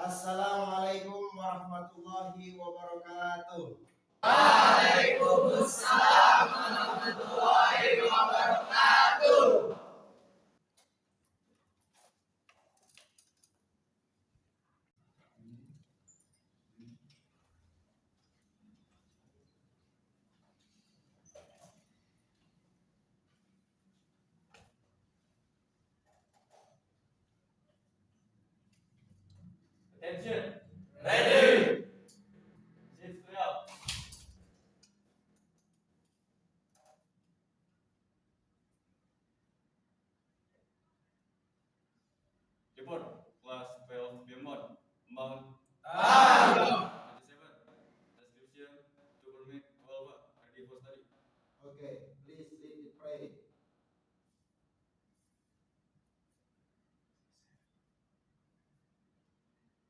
Assalamualaikum warahmatullahi wabarakatuh. Waalaikumsalam warahmatullahi wabarakatuh. Attention. Ready. Sit up. Report. Class 12 Bemon. Mount Target. 27. Description to permit 12. Ready for study. Okay, please lead the prayer.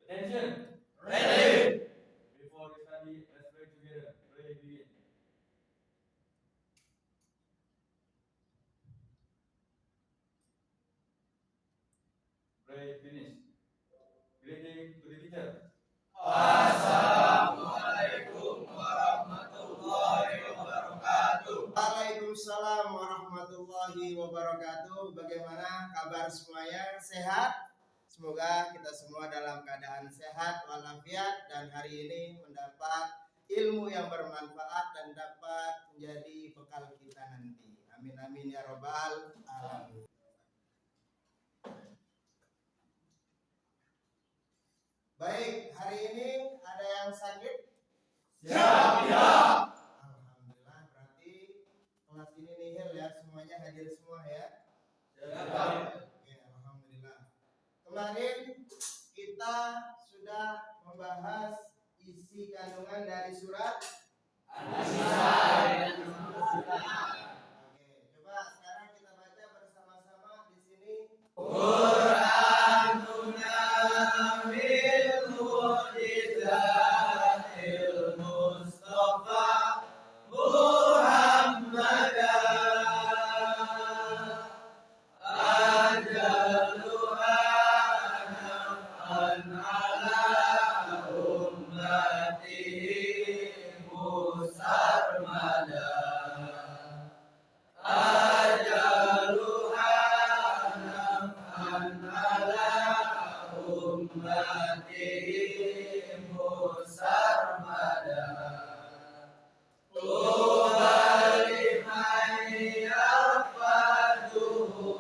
Attention. Ready. Before we study, let's pray together. Pray begin. Pray finish. Greeting to the teacher. Assalamualaikum warahmatullahi wabarakatuh. Waalaikumsalam warahmatullahi wabarakatuh. Bagaimana kabar semuanya? Sehat? Semoga kita semua dalam keadaan sehat walafiat dan hari ini mendapat ilmu yang bermanfaat dan dapat menjadi bekal kita nanti. Amin amin ya robbal alamin. Baik, hari ini ada yang sakit? Siap, ya. Alhamdulillah, berarti kelas ini nihil ya, semuanya hadir semua ya. Siap. Oke, alhamdulillah. Kemarin kita sudah membahas isi kandungan dari surat An-Nisa. Oke, coba sekarang kita baca bersama-sama di sini. Qur'anuna bil mu'jizatil Mustafa Muhammadan ajaluha naf'an ala ummatihi musarmadan ajaluha naf'an ala ummatihi musarmadan tuba liman yarfaduhu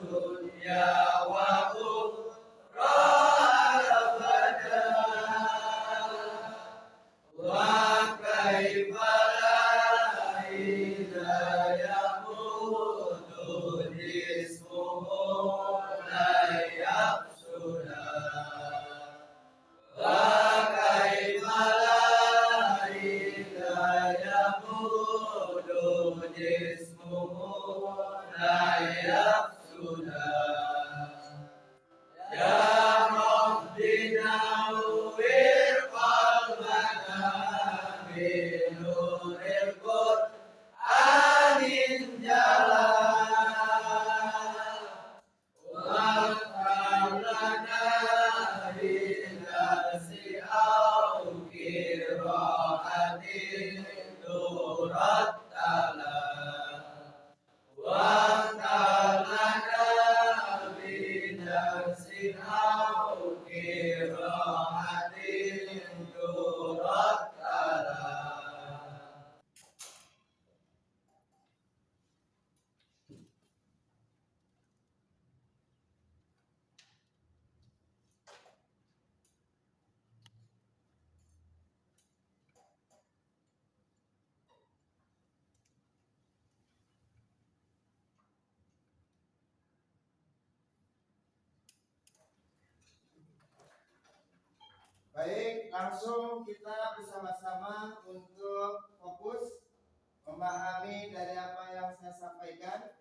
dunya wa ukhra abadan wa kaifa la yamutu jismuhu la yafsuda wa kaifa la yamutu jismuhu la yafsuda ya Rabbi nawwir qalbana binuril Qur'anil jalal waghfir lana binasi au qiraatin turattala waghfir lana binasi au qiraatin turattala. Baik, langsung kita bersama-sama untuk fokus memahami dari apa yang saya sampaikan,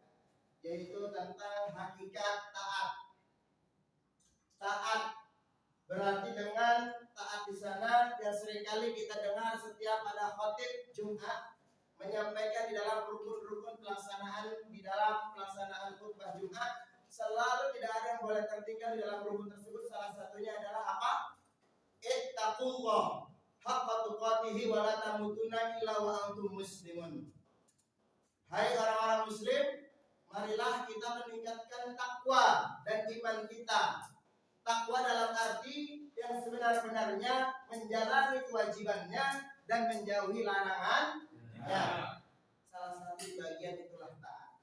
yaitu tentang hakikat taat. Taat berarti dengan taat di sana yang seringkali kita dengar setiap ada khotib Jumat menyampaikan di dalam rukun-rukun pelaksanaan khutbah Jumat, selalu tidak ada yang boleh tertinggal di dalam rukun tersebut. Salah satunya adalah apa? Ittaqullah haqqa tuqatih wa la tamutunna illa wa antum muslimun. Hai orang-orang muslim, marilah kita meningkatkan takwa dan iman kita. Takwa dalam arti yang sebenar-benarnya menjalani kewajibannya dan menjauhi larangannya. Salah satu bagian itulah taat.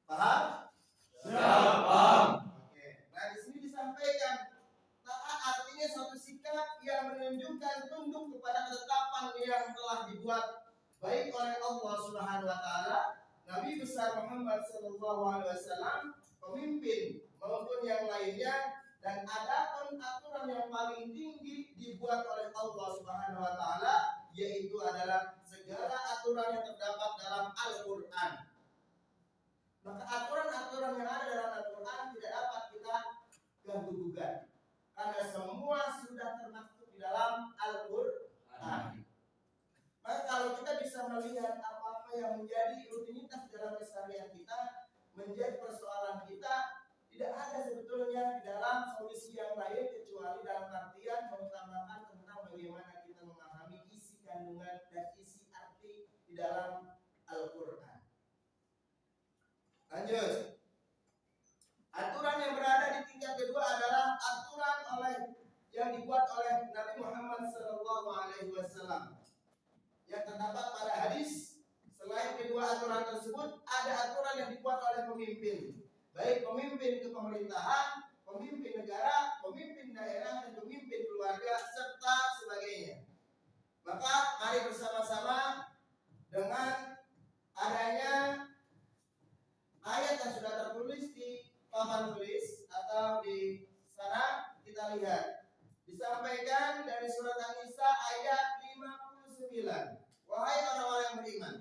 Paham? Paham. Oke. Nah, di sini disampaikan taat artinya suatu sikap yang menunjukkan tunduk kepada ketetapan yang telah dibuat baik oleh Allah Subhanahu wa taala, Nabi besar Muhammad sallallahu alaihi wasallam, pemimpin maupun yang lainnya, dan adapun aturan yang paling tinggi dibuat oleh Allah Subhanahu wa taala, yaitu adalah segala aturan yang terdapat dalam Al-Qur'an. Maka aturan-aturan yang ada dalam Al-Qur'an tidak dapat kita ganggu-gugat karena semua sudah termaktub di dalam Al-Qur'an. Maka kalau kita bisa melihat apa-apa yang menjadi rutinitas dalam keseharian kita, menjadi persoalan kita, tidak ada sebetulnya di dalam solusi yang lain kecuali dalam artian mengutamakan tentang bagaimana kita memahami isi kandungan dan isi arti di dalam Al-Qur'an. Lanjut. Aturan yang berada di tingkat kedua adalah aturan yang dibuat oleh Nabi Muhammad SAW. Yang terdapat pada hadis, selain kedua aturan tersebut, ada aturan yang dibuat oleh pemimpin, baik pemimpin kepemerintahan, pemimpin negara, pemimpin daerah, dan pemimpin keluarga, serta sebagainya. Maka mari bersama-sama dengan adanya ayat yang sudah tertulis di papan tulis atau di sana, kita lihat. Disampaikan dari surat An-Nisa ayat 59. Wahai orang-orang yang beriman,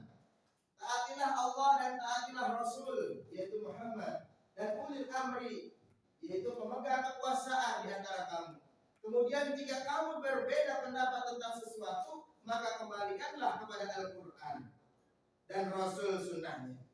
taatilah Allah dan taatilah Rasul, yaitu Muhammad, dan ulil amri, yaitu pemegang kekuasaan di antara kamu. Kemudian jika kamu berbeda pendapat tentang sesuatu, maka kembalikanlah kepada Al-Qur'an dan Rasul sunnahnya.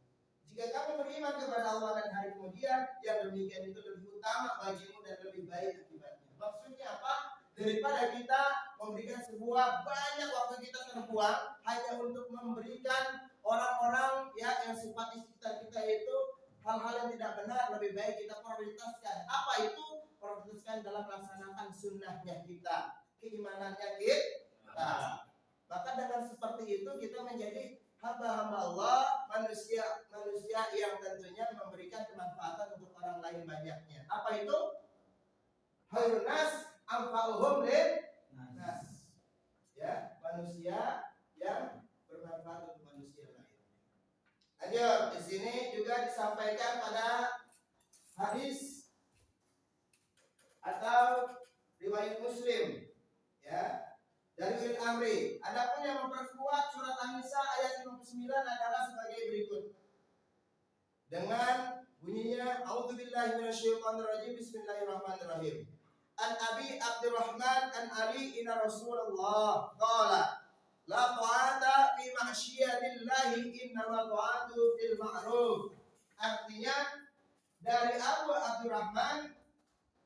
Jika kamu beriman kepada Allah dan hari kemudian, yang demikian itu lebih utama bagimu dan lebih baik akibatnya. Maksudnya apa? Daripada kita memberikan sebuah banyak waktu kita terbuang hanya untuk memberikan orang-orang yang sifat di sekitar kita itu hal-hal yang tidak benar, lebih baik kita prioritaskan. Apa itu? Prioritaskan dalam melaksanakan sunnahnya kita, keimanannya kita. Maka dengan seperti itu kita menjadi hamba-hamba Allah, manusia yang tentunya memberikan kemanfaatan untuk orang lain banyaknya. Apa itu? Khairun nas anfa'uhum lin-nas. Ya, manusia yang bermanfaat untuk manusia lain. Lanjut, di sini juga disampaikan pada hadis atau riwayat Muslim, ya, dari ulil amri. Adapun yang memperkuat surat An-Nisa ayat 59 adalah sebagai berikut. Dengan bunyinya a'udzubillahi minasyaitonirrajim, bismillahirrahmanirrahim. An Abi Abdurrahman an Ali inna Rasulullah qala la ta'ata fi ma'syiatillahi innama ta'atu fil ma'ruf. Artinya dari Abu Abdurrahman,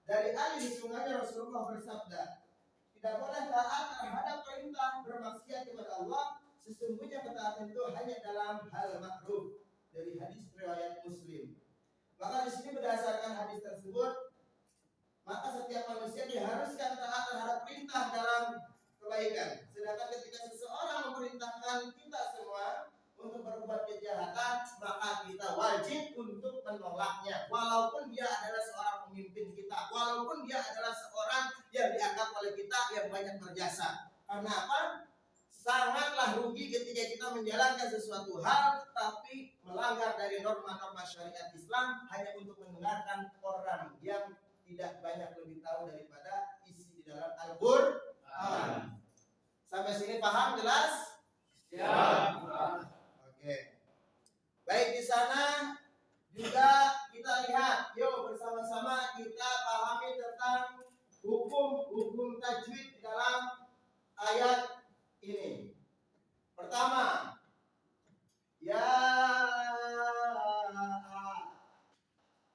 dari Ali sesungguhnya Rasulullah bersabda, tidak boleh taat terhadap perintah bermaksiat kepada Allah, sesungguhnya ketaatan itu hanya dalam hal ma'ruf. Dari hadis riwayat Muslim. Maka di sini berdasarkan hadis tersebut, maka setiap manusia diharuskan taat terhadap perintah dalam kebaikan. Sedangkan ketika seseorang memerintahkan kita semua untuk berbuat kejahatan, maka kita wajib untuk menolaknya. Walaupun dia adalah seorang pemimpin kita, walaupun dia adalah seorang yang dianggap oleh kita yang banyak berjasa. Karena apa? Sangatlah rugi ketika kita menjalankan sesuatu hal tapi melanggar dari norma-norma syariat Islam hanya untuk mendengarkan orang yang tidak banyak lebih tahu daripada isi di dalam Al-Qur'an. Sampai sini paham, jelas? Ya. Oke. Baik, di sana juga kita lihat, yuk bersama-sama kita pahami tentang hukum tajwid di dalam ayat ini. Pertama, ya,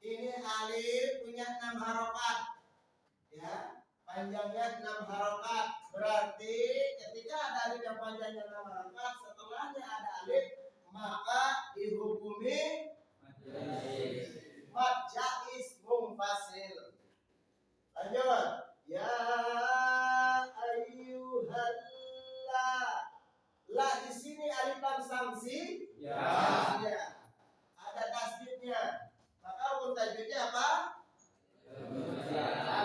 ini alif punya 6 harokat, ya, panjangnya 6 harokat. Berarti ketika ada alif yang panjangnya 6 harakat, setelahnya ada alif, maka dihukumi mad jaiz munfasil. Lanjut. Ya ayyuhalla. La di sini alif lam samsi. Ya. Ada tasdidnya. Maka hukum tajwidnya apa?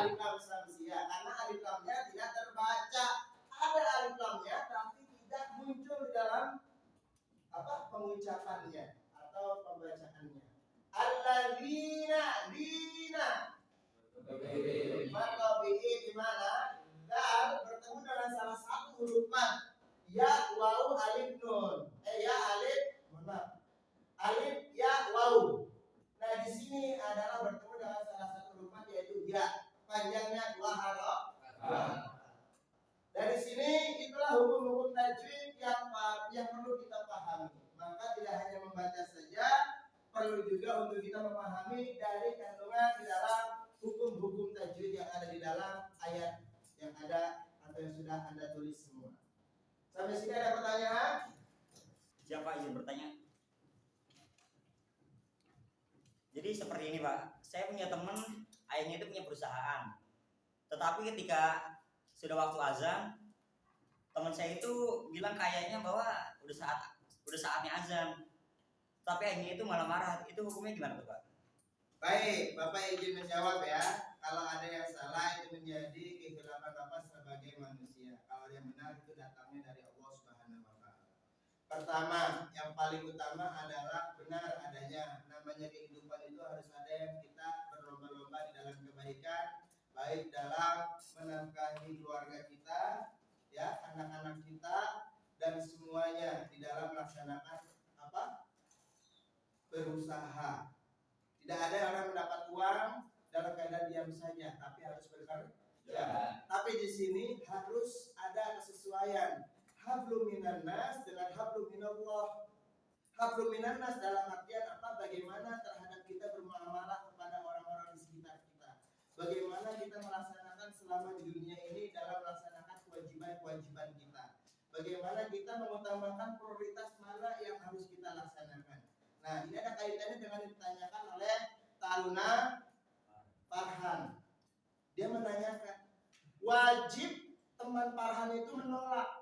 Alif lam samsia, karena alif lamnya tidak terbaca. Ada alif lamnya tapi tidak muncul di dalam pengucapannya atau pembacaannya. Alladzina lina. Maka bi'i di mana? Dan bertemu dengan salah satu huruf mad. Ya waw alif nun. Ya alif, alif ya waw. Nah di sini adalah bertemu dengan salah satu huruf mad yaitu ya. Panjangnya 2 harakat. Dari sini itulah hukum-hukum tajwid yang perlu kita pahami. Maka tidak hanya membaca saja, perlu juga untuk kita memahami dari kandungan di dalam hukum-hukum tajwid yang ada di dalam ayat yang ada atau yang sudah Anda tulis semua. Sampai sini ada pertanyaan? Siapa izin bertanya? Jadi seperti ini Pak, saya punya teman, ayahnya itu punya perusahaan. Tetapi ketika sudah waktu azan, teman saya itu bilang kayaknya bahwa udah saatnya azan. Tapi ayahnya itu malah marah. Itu hukumnya gimana tuh Pak? Baik, Bapak izin menjawab ya. Kalau ada yang salah itu menjadi kehilapan Bapak sebagai manusia. Kalau yang benar itu datangnya dari Allah Subhanahu wa taala. Pertama, yang paling utama adalah benar adanya. Namanya kehidupan itu harus ada yang kita berlomba-lomba di dalam kebaikan, baik dalam menafkahi keluarga kita, ya, anak-anak kita, dan semuanya di dalam melaksanakan berusaha. Tidak ada orang mendapat uang dalam keadaan diam saja, tapi harus bekerja. Ya. Tapi di sini harus ada kesesuaian. Hablum minan nas dengan hablum minallah. Hablum minan nas dalam artian apa? Bagaimana terhadap kita bermuamalah kepada orang-orang di sekitar kita. Bagaimana kita melaksanakan selama di dunia ini dalam melaksanakan kewajiban-kewajiban kita. Bagaimana kita mengutamakan prioritas mana yang harus kita laksanakan. Nah, ini ada kaitannya dengan yang ditanyakan oleh Taruna Farhan. Dia menanyakan, wajib teman Farhan itu menolak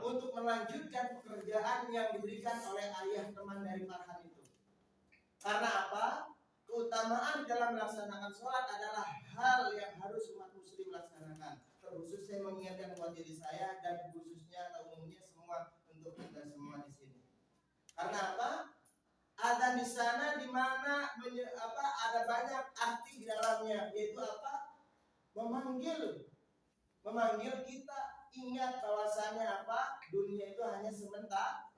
untuk melanjutkan pekerjaan yang diberikan oleh ayah teman dari Farhan itu. Karena apa? Keutamaan dalam melaksanakan sholat adalah hal yang harus umat muslim laksanakan. Terkhusus saya mengingatkan buat diri saya dan khususnya atau umumnya semua untuk kita semua di sini. Karena apa? Adzan di sana di mana ada banyak arti di dalamnya, yaitu apa? Memanggil kita ingat bahwasanya apa? Dunia itu hanya sementara.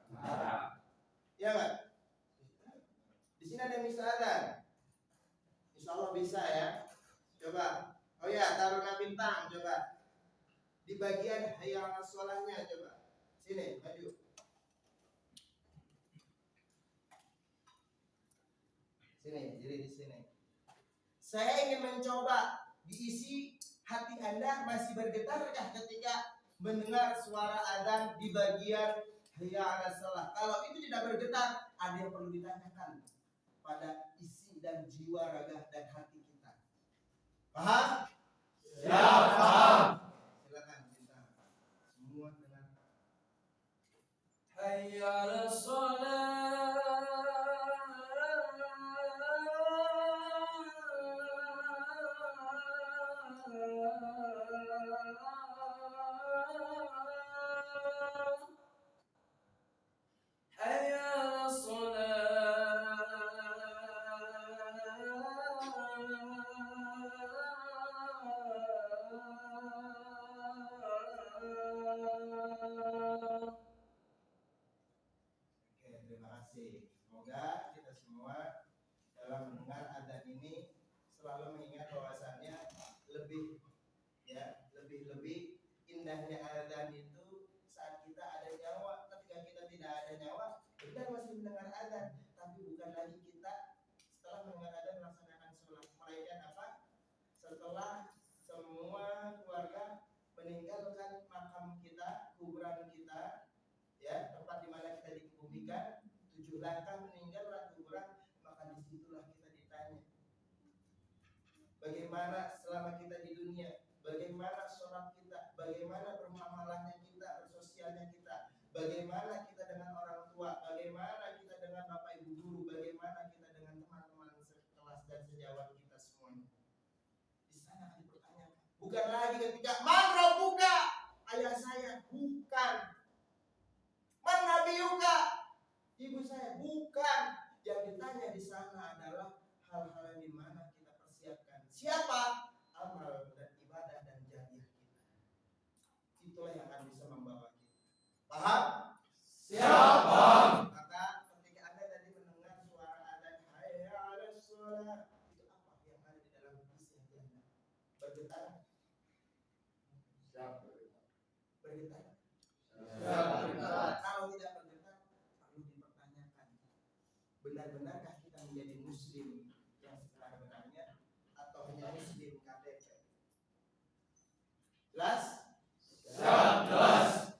Ya kan? Di sini ada yang bisa adzan. Insya Allah bisa ya. Coba. Oh ya, Taruna Bintang coba. Di bagian hayya 'alas sholahnya coba. Sini, maju. Sini, jadi di sini. Saya ingin mencoba diisi hati Anda masih bergetarkah ketika mendengar suara adzan di bagian hayya 'alas shalah. Kalau itu tidak bergetar, ada yang perlu ditanyakan pada isi dan jiwa, raga dan hati kita. Paham? Ya, paham. Silakan kita semua dengar. Hayya 'alas shalah. Semoga kita semua dalam mendengar adzan ini selalu mengingat bahwasannya lebih indahnya adzan itu saat kita ada nyawa. Ketika kita tidak ada nyawa, kita masih mendengar adzan, tapi bukan lagi kita setelah mendengar adzan melaksanakan sholat, melainkan apa? Setelah semua meninggalkan makam kita, kuburan kita, ya, tempat di mana kita dikebumikan, 7 langkah meninggalkan kuburan, maka disitulah kita ditanya. Bagaimana selama kita di dunia, bagaimana sholat kita, bagaimana bermuamalahnya kita, bersosialnya kita, bagaimana kita dengan orang tua, bagaimana kita dengan bapak ibu guru, bagaimana kita dengan teman-teman sekelas dan sejawat kita semuanya. Di sana akan dipertanyakan. Bukan lagi ketika man rabbuka, ayah saya, bukan. Man nabiyuka, ibu saya, bukan. Yang ditanya di sana adalah hal-hal yang dimana kita persiapkan. Siapa? Amal dan ibadah dan jariah kita. Itulah yang akan bisa membawa kita. Paham? Siapa? Maka ketika Anda tadi mendengar suara adzan hayya 'alas shalah, itu apa yang ada di dalam isi hati Anda? Bergetar? Bergetar? Kalau tidak bergetar, perlu dipertanyakan. Benar-benarkah kita menjadi muslim yang sebenarnya atau hanya muslim KTP? Jelas? Jelas.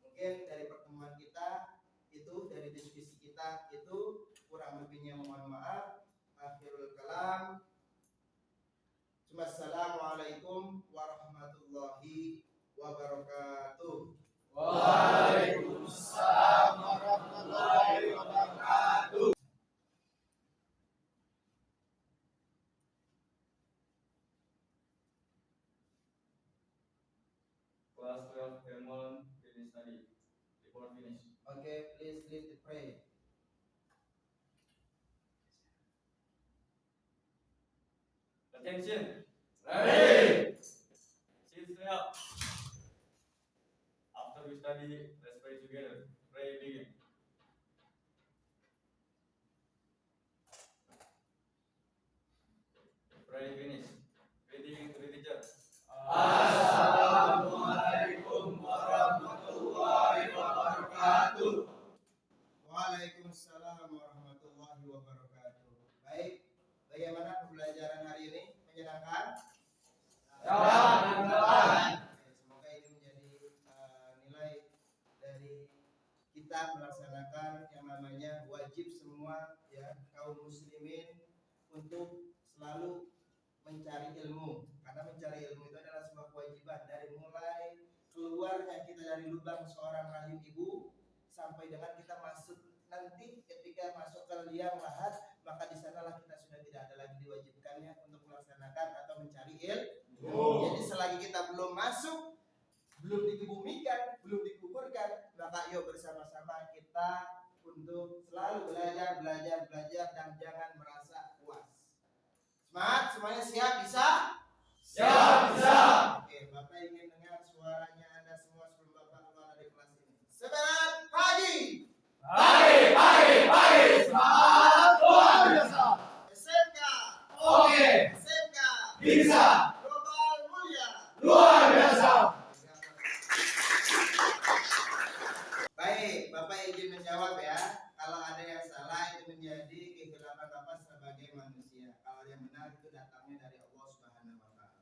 Mungkin dari pertemuan kita itu, dari diskusi kita itu, kurang lebihnya mohon maaf. Akhirul kalam. Assalamualaikum warahmatullahi wabarakatuh. Waalaikumsalam warahmatullahi wabarakatuh. Class 12 Hermon finish study. Before finish. Okay, please lead the prayer. Attention. Ready. Sit straight up. After we study, let's pray together. Pray begin. Pray finish. Greeting to the teacher. Assalamualaikum warahmatullahi wabarakatuh. Waalaikumsalam warahmatullahi wabarakatuh. Baik, bagaimana pembelajaran hari ini? Menyenangkan? Menyenangkan. Semoga ini menjadi nilai dari kita melaksanakan yang namanya wajib semua ya kaum muslimin untuk selalu mencari ilmu, karena mencari ilmu itu adalah sebuah kewajiban dari mulai keluarnya kita dari lubang seorang rahim ibu sampai dengan kita masuk nanti ketika masuk ke liang lahat, maka di sanalah kita sudah tidak ada lagi diwajibkannya untuk melaksanakan atau mencari ilmu. Jadi selagi kita belum masuk, belum dikebumikan, belum dikuburkan, maka yuk bersama-sama kita untuk selalu belajar dan jangan merasa puas. Semangat, semuanya siap, bisa? Siap, bisa. Oke, Bapak ingin dengar suaranya Anda semua sebelum Bapak keluar dari kelas ini. Semangat pagi. Pagi. Semangat luar biasa. SMK. Oke. SMK. Bisa. Global mulia. Luar biasa. Baik, Bapak izin menjawab ya. Kalau ada yang salah itu menjadi kehilapan Bapak sebagai manusia. Kalau yang benar itu datangnya dari Allah Subhanahu wa taala.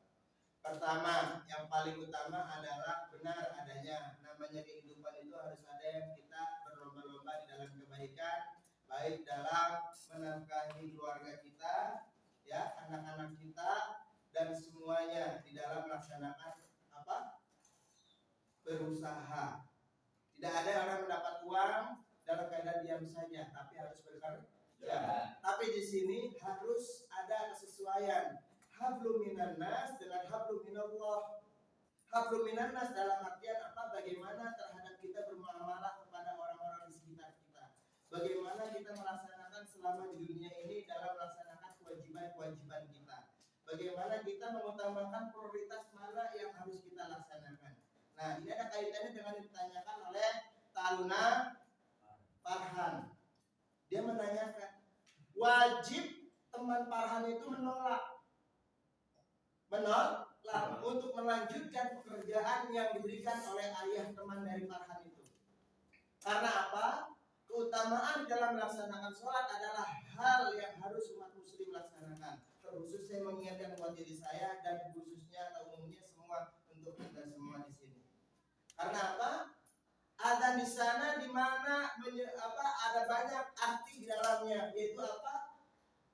Pertama, yang paling utama adalah benar adanya. Namanya kehidupan itu harus ada yang kita berlomba-lomba di dalam kebaikan, baik dalam menafkahi keluarga kita, ya, anak-anak kita dan semuanya di dalam melaksanakan apa? Berusaha. Tidak ada orang mendapat uang dalam keadaan diam saja, tapi harus bekerja. Tapi di sini harus ada kesesuaian. Hablum minan nas dengan hablum minallah. Hablum minan nas dalam artian apa? Bagaimana terhadap kita bermuamalah kepada orang-orang di sekitar kita. Bagaimana kita melaksanakan selama di dunia ini dalam melaksanakan kewajiban-kewajiban kita. Bagaimana kita mengutamakan prioritas mana yang harus kita laksanakan. Nah, ini ada kaitannya dengan yang ditanyakan oleh Taruna Farhan. Dia menanyakan, wajib teman Farhan itu menolak untuk melanjutkan pekerjaan yang diberikan oleh ayah teman dari Farhan itu. Karena apa? Keutamaan dalam melaksanakan sholat adalah hal yang harus umat muslim laksanakan. Terkhusus saya mengingatkan buat diri saya dan khususnya atau umumnya semua untuk kita semua di sini. Karena apa? Adzan di sana di mana ada banyak arti di dalamnya, yaitu apa?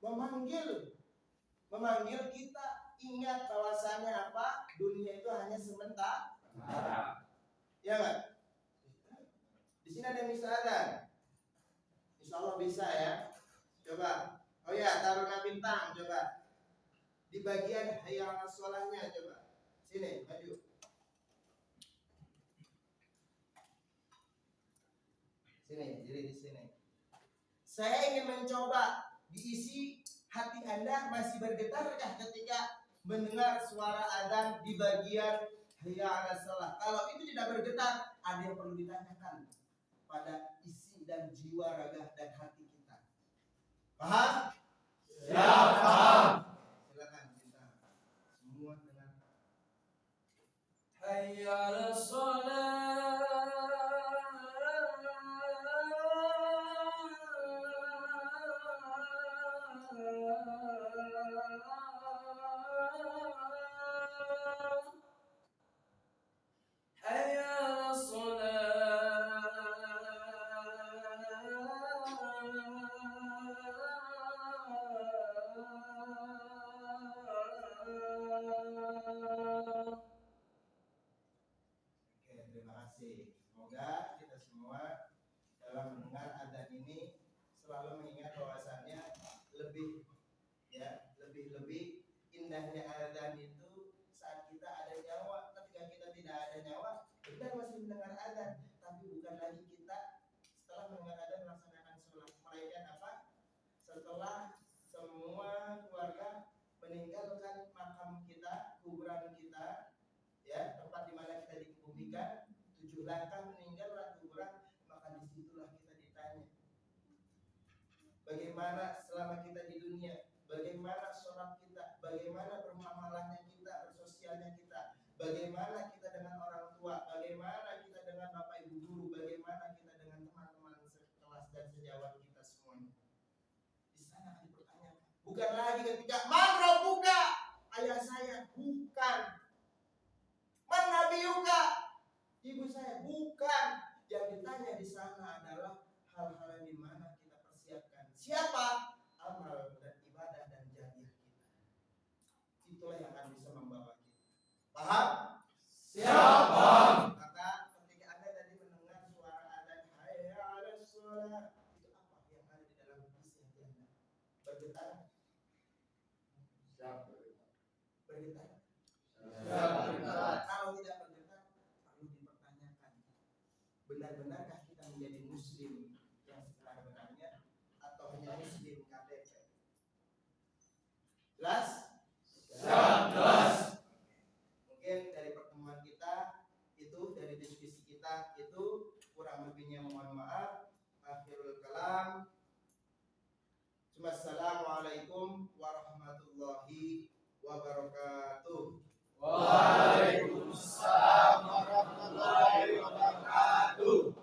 Memanggil kita ingat bahwasanya apa? Dunia itu hanya sementara. Ya kan? Di sini ada yang bisa adzan. Insya Allah bisa ya. Coba. Oh ya, Taruna Bintang coba. Di bagian hayya 'alas sholahnya coba. Sini, maju. Sini, jadi di sini. Saya ingin mencoba diisi hati Anda masih bergetarkah ketika mendengar suara adzan di bagian hayya 'alas shalah? Kalau itu tidak bergetar, ada yang perlu ditanyakan pada isi dan jiwa, raga dan hati kita. Paham? Siap, paham. Silakan kita semua dengar. Hayya 'alas shalah. Hayya 'alas shalah. Oke, terima kasih. Semoga kita semua dalam mendengar adzan ini selalu mengingat bahwasannya lebih indahnya adzan itu saat kita ada nyawa. Ketika kita tidak ada nyawa, kita masih mendengar adzan, tapi bukan lagi kita setelah mendengar adzan melaksanakan sholat, melainkan apa? Setelah semua keluarga meninggalkan makam kita, kuburan kita, ya, tempat di mana kita dikebumikan, 7 langkah meninggallah kuburan, maka disitulah kita ditanya bagaimana selama kita di dunia, bagaimana sholat kita, bagaimana bermuamalahnya kita, bersosialnya kita, bagaimana kita dengan orang tua, bagaimana kita dengan bapak ibu guru, bagaimana kita dengan teman-teman sekelas dan sejawat kita semuanya. Di sana akan dipertanyakan. Bukan lagi ketika man buka ayah saya, bukan. Man nabiyuka, ibu saya, bukan. Yang ditanya di sana adalah hal-hal yang dimana kita persiapkan. Siapa? Amal dan ibadah dan jariah kita. Itulah yang akan bisa membawa kita. Paham? Siap, paham. Maka ketika Anda tadi mendengar suara adzan hayya 'alas shalah, itu apa yang ada di dalam isi hati Anda? Bergetar? Siap. Bergetar? Siap. Kalau tidak bergetar, perlu dipertanyakan. Benar-benarkah kita menjadi muslim yang sebenarnya atau hanya muslim KTP? Jelas? Siap, jelas. Mungkin dari pertemuan kita itu, dari diskusi kita itu, kurang lebihnya mohon maaf. Akhirul kalam. Assalamualaikum warahmatullahi wabarakatuh. Waalaikumsalam warahmatullahi wabarakatuh.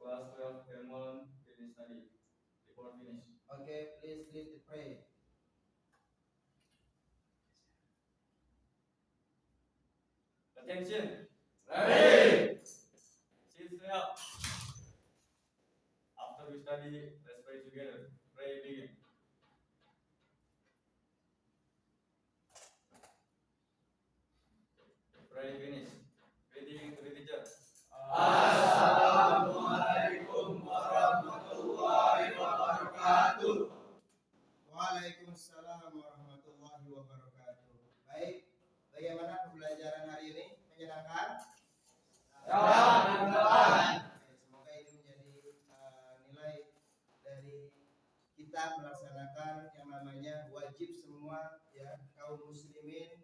Class 12 Vermont finish study. Report finish. Okay, please lead the prayer. Attention. Ready. Sit straight up. After we study, let's pray together. Pray begin. Pray finish. Greeting to the teacher. Assalamualaikum warahmatullahi wabarakatuh. Waalaikumsalam warahmatullahi wabarakatuh. Baik, bagaimana pembelajaran hari ini? Menyenangkan? Menyenangkan. Oke, semoga ini menjadi nilai dari kita melaksanakan yang namanya wajib semua ya kaum muslimin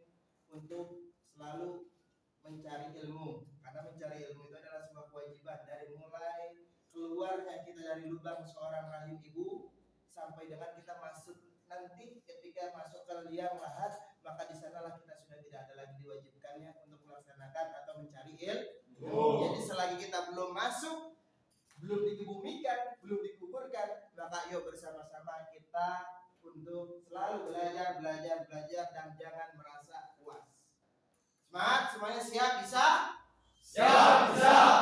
untuk selalu mencari ilmu, karena mencari ilmu itu adalah sebuah kewajiban dari mulai keluarnya kita dari lubang seorang rahim ibu sampai dengan kita masuk nanti ketika masuk ke liang lahat, maka di sanalah kita sudah tidak ada lagi diwajibkannya untuk melaksanakan atau mencari ilmu. Jadi selagi kita belum masuk belum dikebumikan, belum dikuburkan, maka yuk bersama-sama kita untuk selalu belajar dan jangan merasa puas. Semangat, semuanya siap, bisa? Siap, siap.